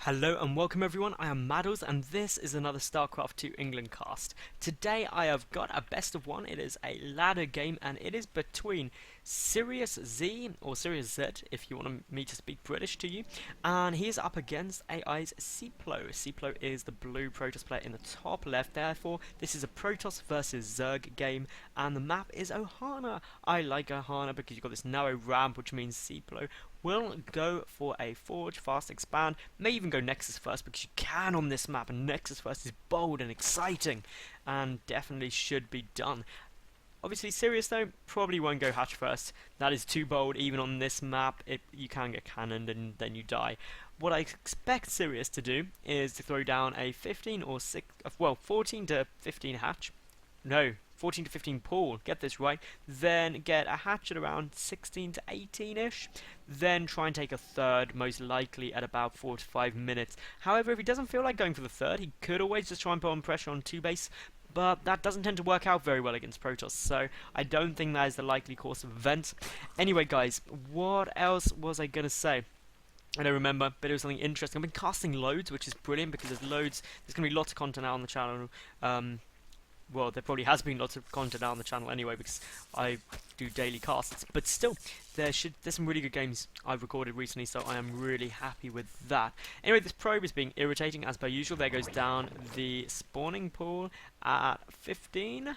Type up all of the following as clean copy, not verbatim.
Hello and welcome everyone, I am Madals and this is another StarCraft 2 England cast. Today I have got a best of one. It is a ladder game and it is between syriusZ, or syriusZ if you want me to speak British to you, and he is up against AI's Seiplo. Seiplo is the blue Protoss player in the top left, therefore this is a Protoss versus Zerg game and the map is Ohana. I like Ohana because you've got this narrow ramp, which means Seiplo will go for a Forge, Fast Expand, may even go Nexus first because you can on this map, and Nexus first is bold and exciting and definitely should be done. Obviously Sirius though probably won't go Hatch first, that is too bold. Even on this map you can get cannoned and then you die. What I expect Sirius to do is to throw down a 14 to 15 Hatch, no, 14 to 15 pool, get this right, then get a hatch at around 16 to 18-ish, then try and take a third, most likely at about 4 to 5 minutes. However, if he doesn't feel like going for the third, he could always just try and put on pressure on 2 base, but that doesn't tend to work out very well against Protoss, so I don't think that is the likely course of events. Anyway guys, what else was I going to say? I don't remember, but it was something interesting. I've been casting loads, which is brilliant because there's going to be lots of content out on the channel. Well, there probably has been lots of content out on the channel anyway because I do daily casts, but still, there's some really good games I've recorded recently, so I am really happy with that. Anyway, this probe is being irritating as per usual. There goes down the spawning pool at 15,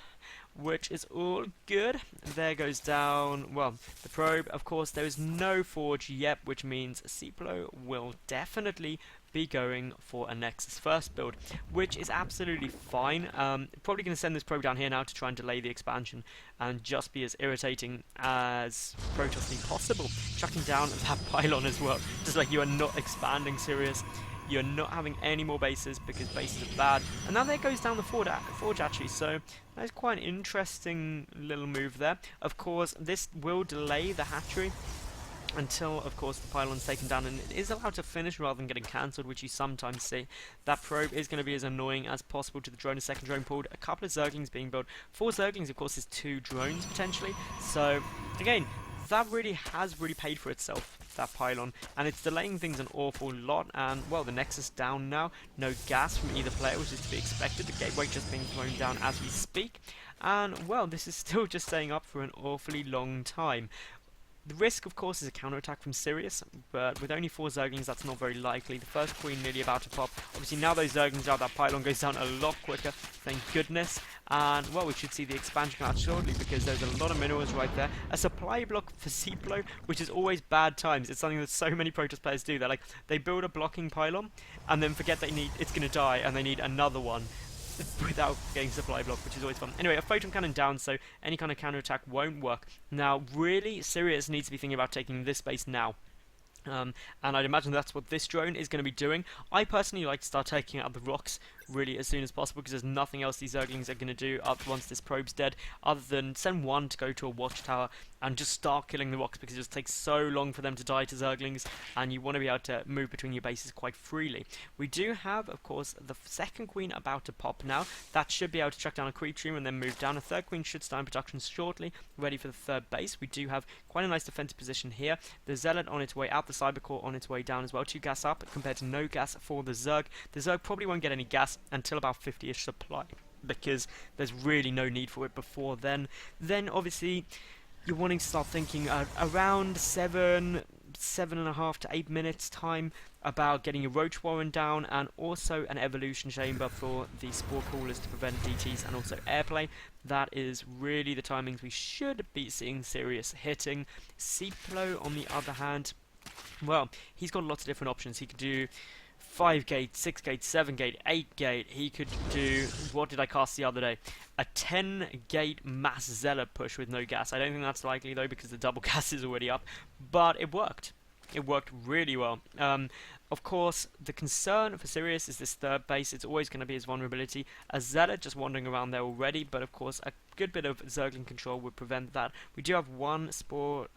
which is all good. There goes down, well, the probe. Of course, there is no forge yet, which means Seiplo will definitely be going for a Nexus first build, which is absolutely fine. Probably going to send this probe down here now to try and delay the expansion and just be as irritating as Protostly possible. Chucking down that pylon as well, just like you are not expanding Sirius. You're not having any more bases because bases are bad. And now there goes down the forge actually, so that is quite an interesting little move there. Of course, this will delay the hatchery until, of course, the pylon's taken down and it is allowed to finish rather than getting cancelled, which you sometimes see. That probe is going to be as annoying as possible to the drone. A second drone pulled, a couple of Zerglings being built. 4 Zerglings, of course, is 2 drones potentially. So, again, that really has paid for itself, that pylon, and it's delaying things an awful lot. And well, the Nexus down now, no gas from either player, which is to be expected. The gateway just being thrown down as we speak, and well, this is still just staying up for an awfully long time. The risk, of course, is a counterattack from Sirius, but with only 4 Zerglings, that's not very likely. The first queen nearly about to pop. Obviously, now those Zerglings out, that pylon goes down a lot quicker, thank goodness. And, well, we should see the expansion come out shortly because there's a lot of minerals right there. A supply block for Seiplo, which is always bad times. It's something that so many Protoss players do. They build a blocking pylon and then forget it's going to die and they need another one without getting supply block, which is always fun. Anyway, a photon cannon down, so any kind of counterattack won't work. Now, really, Sirius needs to be thinking about taking this base now. And I'd imagine that's what this drone is going to be doing. I personally like to start taking out the rocks really as soon as possible because there's nothing else these Zerglings are going to do up once this probe's dead other than send one to go to a watchtower and just start killing the rocks because it just takes so long for them to die to Zerglings and you want to be able to move between your bases quite freely. We do have, of course, the second queen about to pop now. That should be able to chuck down a creep stream and then move down. A third queen should start in production shortly, ready for the third base. We do have quite a nice defensive position here. The Zealot on its way out, the Cybercore on its way down as well. 2 gas up compared to no gas for the Zerg. The Zerg probably won't get any gas until about 50-ish supply because there's really no need for it before then. Then obviously you're wanting to start thinking around 7.5 to 8 minutes time about getting a Roach Warren down and also an Evolution Chamber for the Spore Coolers to prevent DTs and also airplay. That is really the timings we should be seeing Sirius hitting. Seiplo, on the other hand, well, he's got lots of different options. He could do 5 gate, 6 gate, 7 gate, 8 gate. He could do, what did I cast the other day? A 10 gate mass Zealot push with no gas. I don't think that's likely though because the double gas is already up, but it worked. It worked really well. Of course, the concern for Sirius is this third base. It's always going to be his vulnerability. A Zealot just wandering around there already, but of course a good bit of Zergling control would prevent that. We do have one Spore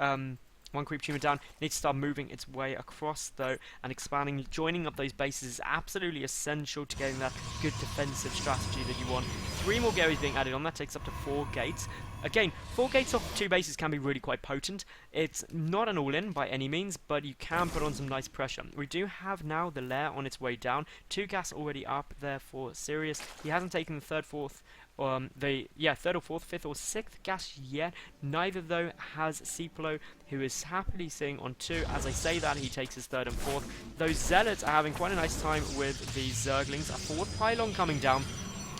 One creep tumor down, needs to start moving its way across though, and expanding, joining up those bases is absolutely essential to getting that good defensive strategy that you want. 3 more Garys being added on, that takes up to 4 gates. Again, 4 gates off 2 bases can be really quite potent. It's not an all-in by any means, but you can put on some nice pressure. We do have now the lair on its way down. 2 gas already up there for syriusZ. He hasn't taken the third, fourth, third or fourth, fifth or sixth gas yet. Neither though has Seiplo, who is happily sitting on 2. As I say that, he takes his third and fourth. Those zealots are having quite a nice time with these zerglings. A fourth pylon coming down.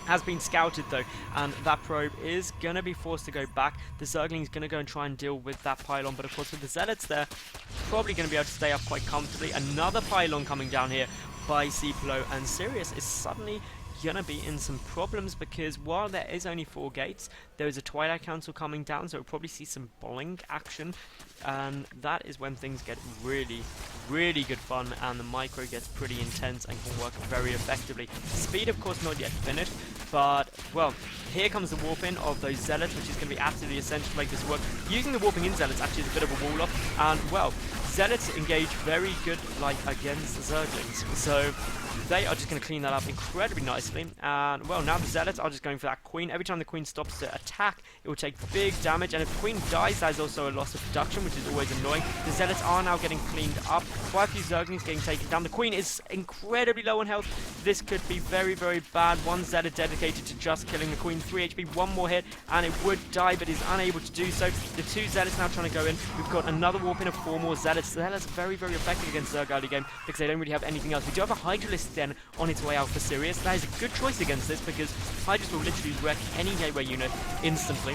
Has been scouted though, and that probe is going to be forced to go back. The Zergling is going to go and try and deal with that pylon, but of course with the Zealots there, probably going to be able to stay up quite comfortably. Another pylon coming down here by Seiplo, and syriusZ is suddenly going to be in some problems, because while there is only 4 gates, there is a Twilight Council coming down, so we'll probably see some bullying action, and that is when things get really, really good fun, and the micro gets pretty intense and can work very effectively. Speed, of course, not yet finished, but, well, here comes the warping of those Zealots, which is going to be absolutely essential to make this work. Using the warping in Zealots actually is a bit of a wall-off, and, well, Zealots engage very good, like, against Zerglings, so they are just going to clean that up incredibly nicely. And, well, now the Zealots are just going for that Queen. Every time the Queen stops to attack, it will take big damage. And if the Queen dies, there's also a loss of production, which is always annoying. The Zealots are now getting cleaned up. Quite a few Zerglings getting taken down. The Queen is incredibly low on health. This could be very, very bad. One Zealot dedicated to just killing the Queen. 3 HP, 1 more hit, and it would die, but is unable to do so. The 2 Zealots now trying to go in. We've got another warping of 4 more Zealots. Zealots are very, very effective against Zerg early game, because they don't really have anything else. We do have a Hydralisk then on its way out for syriusZ. That is a good choice against this, because Hydras will literally wreck any gateway unit instantly.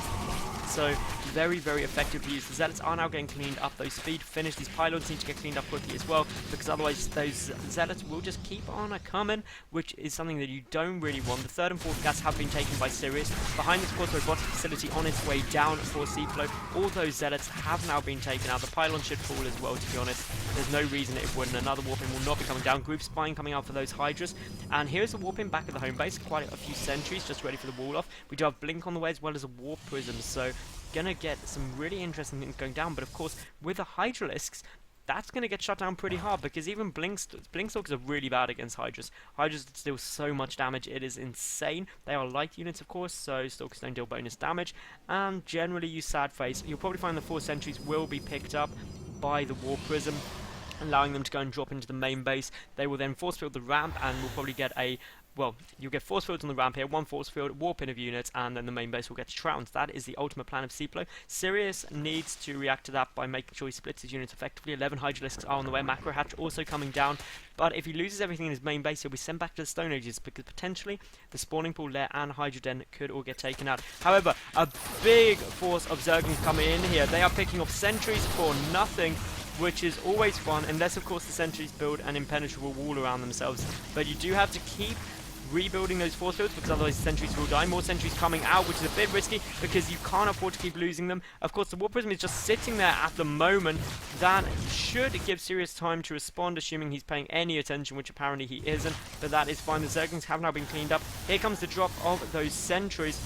So, very, very effective to use. The Zealots are now getting cleaned up, though. Speed finish. These pylons need to get cleaned up quickly as well, because otherwise those Zealots will just keep on coming, which is something that you don't really want. The third and fourth gas have been taken by syriusZ. Behind this, of course, robotic facility on its way down for Seiplo. All those Zealots have now been taken out. The pylon should fall as well, to be honest. There's no reason it wouldn't. Another warping will not be coming down. Group spying coming out for those Hydras. And here's the warping back at the home base. Quite a few sentries just ready for the wall off. We do have Blink on the way as well as a Warp Prism, so gonna get some really interesting things going down. But of course, with the Hydralisks, that's going to get shut down pretty hard, because even Blinkstalkers are really bad against Hydras. Hydras deal so much damage, it is insane. They are light units, of course, so Stalkers don't deal bonus damage, and generally use Sad Face. You'll probably find the 4 sentries will be picked up by the Warp Prism, allowing them to go and drop into the main base. They will then force field the ramp, and will probably get a, well, you'll get force fields on the ramp here, 1 force field, warp in of units, and then the main base will get trounced. That is the ultimate plan of Seiplo. syriusZ needs to react to that by making sure he splits his units effectively. 11 Hydralisks are on the way, Macro Hatch also coming down, but if he loses everything in his main base, he'll be sent back to the Stone Ages, because potentially the spawning pool, lair, and Hydra Den could all get taken out. However, a big force of Zerglings coming in here. They are picking off sentries for nothing, which is always fun, unless of course the sentries build an impenetrable wall around themselves. But you do have to keep rebuilding those force fields, because otherwise sentries will die. More sentries coming out, which is a bit risky, because you can't afford to keep losing them. Of course, the Warp Prism is just sitting there at the moment. That should give syriusZ time to respond, assuming he's paying any attention, which apparently he isn't, but that is fine. The Zerglings have now been cleaned up. Here comes the drop of those sentries.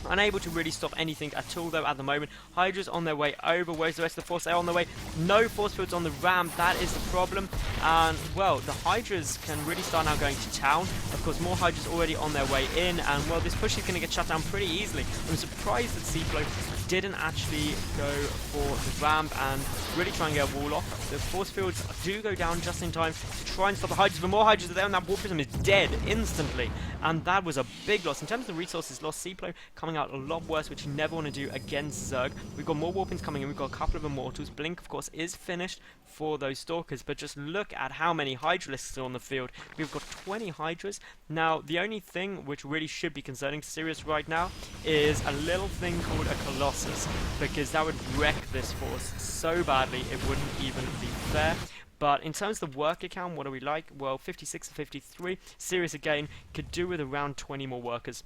Unable to really stop anything at all, though, at the moment. Hydras on their way over. Where's the rest of the force? They're on their way. No force fields on the ramp. That is the problem. And, well, the Hydras can really start now going to town. Of course, more Hydras already on their way in. And, well, this push is going to get shut down pretty easily. I'm surprised that Seiplo didn't actually go for the ramp and really try and get a wall off. The force fields do go down just in time to try and stop the Hydras, but more Hydras are there, and that Warp Prism is dead instantly. And that was a big loss. In terms of the resources lost, Seiplo coming out a lot worse, which you never want to do against Zerg. We've got more Warpings coming in. We've got a couple of Immortals. Blink, of course, is finished for those Stalkers, but just look at how many Hydralisks are on the field. We've got 20 Hydras. Now, the only thing which really should be concerning syriusZ right now is a little thing called a Colossus, because that would wreck this force so badly it wouldn't even be fair. But in terms of the worker count, what do we like? Well, 56 to 53. syriusZ again could do with around 20 more workers.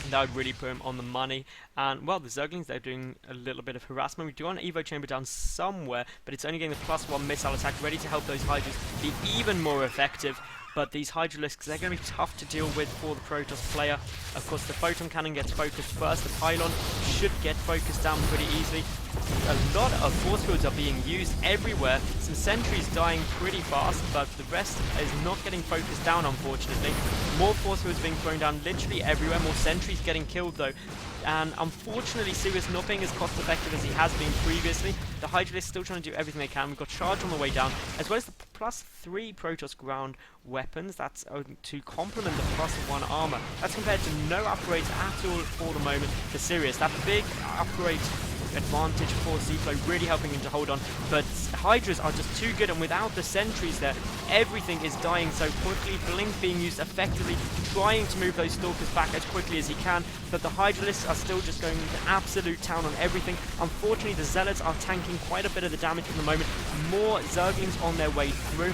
That would really put him on the money. And, well, the Zerglings, they're doing a little bit of harassment. We do want an Evo Chamber down somewhere, but it's only getting the +1 missile attack, ready to help those Hydras be even more effective. but these Hydralisks, they're going to be tough to deal with for the Protoss player. Of course, the Photon Cannon gets focused first. The Pylon should get focused down pretty easily. A lot of force fields are being used everywhere. Some sentries dying pretty fast, but the rest is not getting focused down, unfortunately. More force fields being thrown down literally everywhere. More sentries getting killed, though. And unfortunately, syriusZ not being as cost effective as he has been previously. The Hydralisk still trying to do everything they can. We've got Charge on the way down, as well as the +3 Protoss ground weapons. That's to complement the +1 armor. That's compared to no upgrades at all for the moment for syriusZ. That big upgrade advantage for Seiplo, really helping him to hold on, but Hydras are just too good, and without the sentries there, everything is dying so quickly. Blink being used effectively, trying to move those Stalkers back as quickly as he can, but the Hydralisks are still just going to absolute town on everything. Unfortunately, the Zealots are tanking quite a bit of the damage at the moment. More Zerglings on their way through.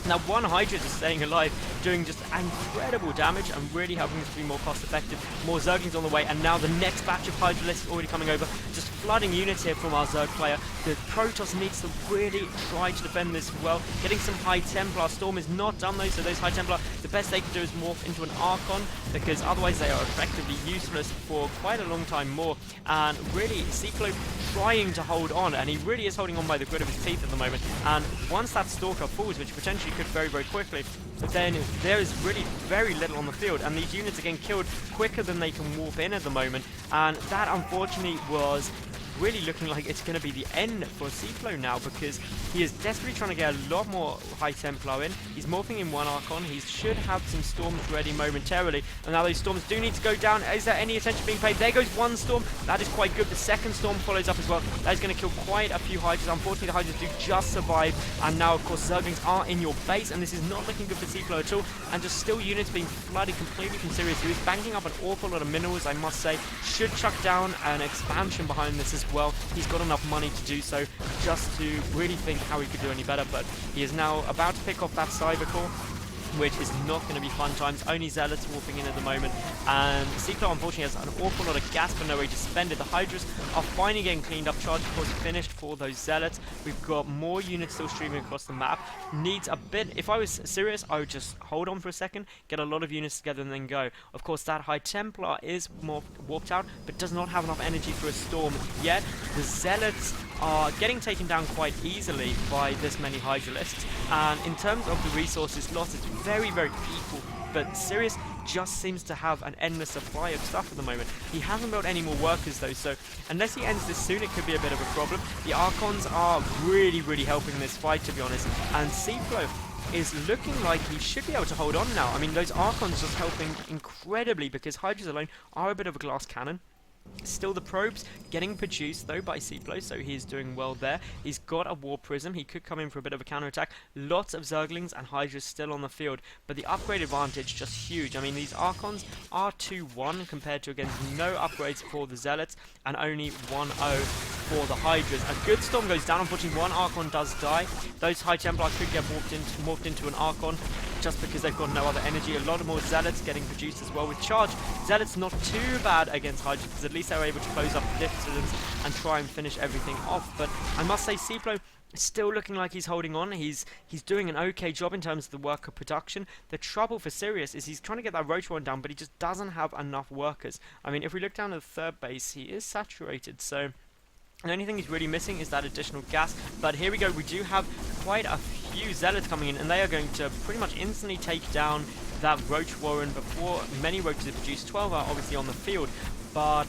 Now, one Hydra is staying alive, doing just incredible damage and really helping us to be more cost effective. More Zerglings on the way, and now the next batch of Hydralisks already coming over. Just flooding units here from our Zerg player. The Protoss needs to really try to defend this well. Getting some High Templar. Storm is not done though, so those High Templar, the best they can do is morph into an Archon, because otherwise they are effectively useless for quite a long time more. And really, Seiplo trying to hold on, and he really is holding on by the grit of his teeth at the moment. And once that Stalker falls, which potentially could very, very quickly, then there is really very little on the field, and these units are getting killed quicker than they can warp in at the moment, and that unfortunately was really looking like it's going to be the end for Seiplo now, because he is desperately trying to get a lot more High Templar in. He's morphing in one Archon. He should have some Storms ready momentarily, and now those Storms do need to go down. Is there any attention being paid? There goes one Storm. That is quite good. The second Storm follows up as well. That is going to kill quite a few Hydras. Unfortunately, the Hydras do just survive, and now, of course, Zerglings are in your base, and this is not looking good for Seiplo at all, and just still units being flooded completely from syriusZ, who is banking up an awful lot of minerals, I must say. Should chuck down an expansion behind this as well. He's got enough money to do so, just to really think how he could do any better, but he is now about to pick off that Cybercore, which is not going to be fun times. Only Zealots warping in at the moment, and Seiplo unfortunately has an awful lot of gas but no way to spend it. The Hydras are finally getting cleaned up. Charge, of course, finished for those Zealots. We've got more units still streaming across the map. Needs a bit. If I was syriusZ, I would just hold on for a second, get a lot of units together, and then go. Of course, that High Templar is more warped out, but does not have enough energy for a Storm yet. The Zealots are getting taken down quite easily by this many Hydralisks, and in terms of the resources lost, it's very, very equal, but syriusZ just seems to have an endless supply of stuff at the moment. He hasn't built any more workers though, so unless he ends this soon, it could be a bit of a problem. The Archons are really, really helping this fight, to be honest, and Seiplo is looking like he should be able to hold on now. I mean, those Archons just helping incredibly, because Hydras alone are a bit of a glass cannon. Still the probes getting produced though by Seiplo, so he's doing well there. He's got a War Prism, he could come in for a bit of a counterattack. Lots of Zerglings and Hydras still on the field, but the upgrade advantage just huge. I mean, these Archons are 2-1 compared to, again, no upgrades for the Zealots and only 1-0 for the Hydras. A good Storm goes down. Unfortunately, one Archon does die. Those High Templar could get morphed into an Archon just because they've got no other energy. A lot of more Zealots getting produced as well with Charge. Zealots not too bad against Hydras, because at least they're able to close up the distance and try and finish everything off. But I must say, Seiplo still looking like he's holding on. He's doing an okay job in terms of the worker production. The trouble for syriusZ is he's trying to get that Roach one down, but he just doesn't have enough workers. I mean, if we look down at the third base, he is saturated, so the only thing he's really missing is that additional gas. But here we go, we do have quite a few Zealots coming in, and they are going to pretty much instantly take down that Roach Warren before many Roaches are produced. 12 are obviously on the field, but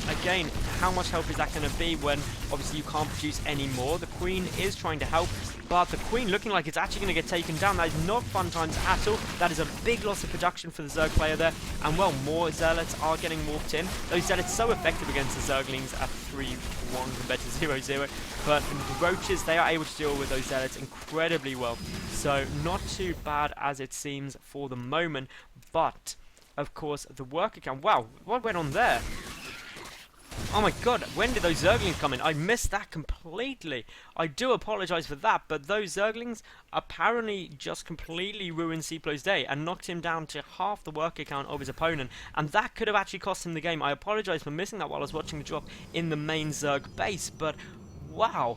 again, how much help is that going to be when obviously you can't produce any more? The Queen is trying to help, but the Queen looking like it's actually going to get taken down. That is not fun times at all. That is a big loss of production for the Zerg player there, and well, more Zealots are getting warped in. Those Zealots so effective against the Zerglings at 3-1 compared to 0-0, but the Roaches, they are able to deal with those Zealots incredibly well, so not too bad as it seems for the moment. But of course, the work account, wow, what went on there? Oh my god, when did those Zerglings come in? I missed that completely. I do apologise for that, but those Zerglings apparently just completely ruined Seiplo's day and knocked him down to half the worker count of his opponent, and that could have actually cost him the game. I apologise for missing that while I was watching the drop in the main Zerg base, but wow.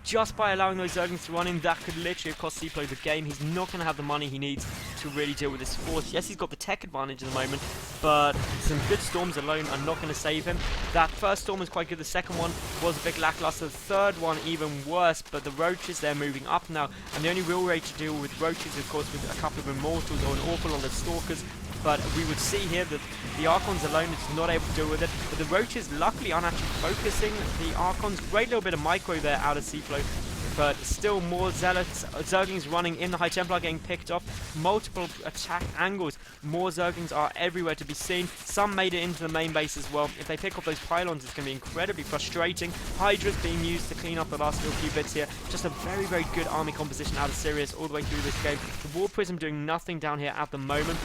just by allowing those Zerglings to run in, that could literally have cost Seiplo the game. He's not going to have the money he needs to really deal with this force. Yes, he's got the tech advantage at the moment, but some good storms alone are not going to save him. That first storm was quite good. The second one was a bit lackluster. The third one even worse, but the roaches, they're moving up now, and the only real way to deal with roaches, of course, with a couple of immortals or an awful lot of stalkers. But we would see here that the Archons alone is not able to deal with it. But the Roaches luckily aren't actually focusing the Archons. Great little bit of micro there out of Seiplo. But still more Zealots, Zerglings running in. The High Templar getting picked off. Multiple attack angles. More Zerglings are everywhere to be seen. Some made it into the main base as well. If they pick off those pylons, it's going to be incredibly frustrating. Hydra's being used to clean up the last little few bits here. Just a very, very good army composition out of Sirius all the way through this game. The War Prism doing nothing down here at the moment.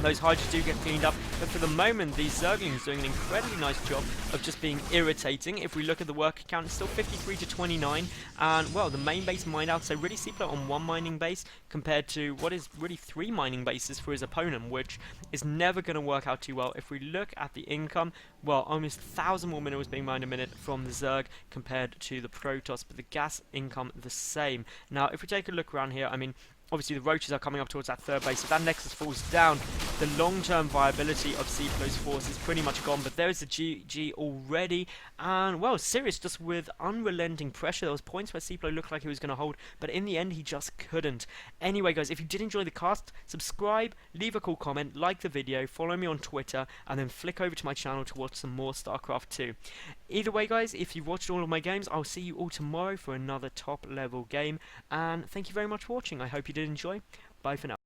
Those Hydras do get cleaned up, but for the moment, these Zerglings doing an incredibly nice job of just being irritating. If we look at the worker count, it's still 53 to 29, and, well, the main base mined out, so really Seiplo on one mining base compared to what is really 3 mining bases for his opponent, which is never going to work out too well. If we look at the income, well, almost 1,000 more minerals being mined a minute from the Zerg compared to the Protoss, but the gas income the same. Now, if we take a look around here, I mean, obviously the Roaches are coming up towards that third base. If that Nexus falls down, the long-term viability of Seiplo's force is pretty much gone. But there's the GG already. And, well, Sirius just with unrelenting pressure. There was points where Seiplo looked like he was going to hold, but in the end, he just couldn't. Anyway, guys, if you did enjoy the cast, subscribe, leave a cool comment, like the video, follow me on Twitter, and then flick over to my channel to watch some more StarCraft 2. Either way, guys, if you've watched all of my games, I'll see you all tomorrow for another top-level game. And thank you very much for watching. I hope you did enjoy. Bye for now.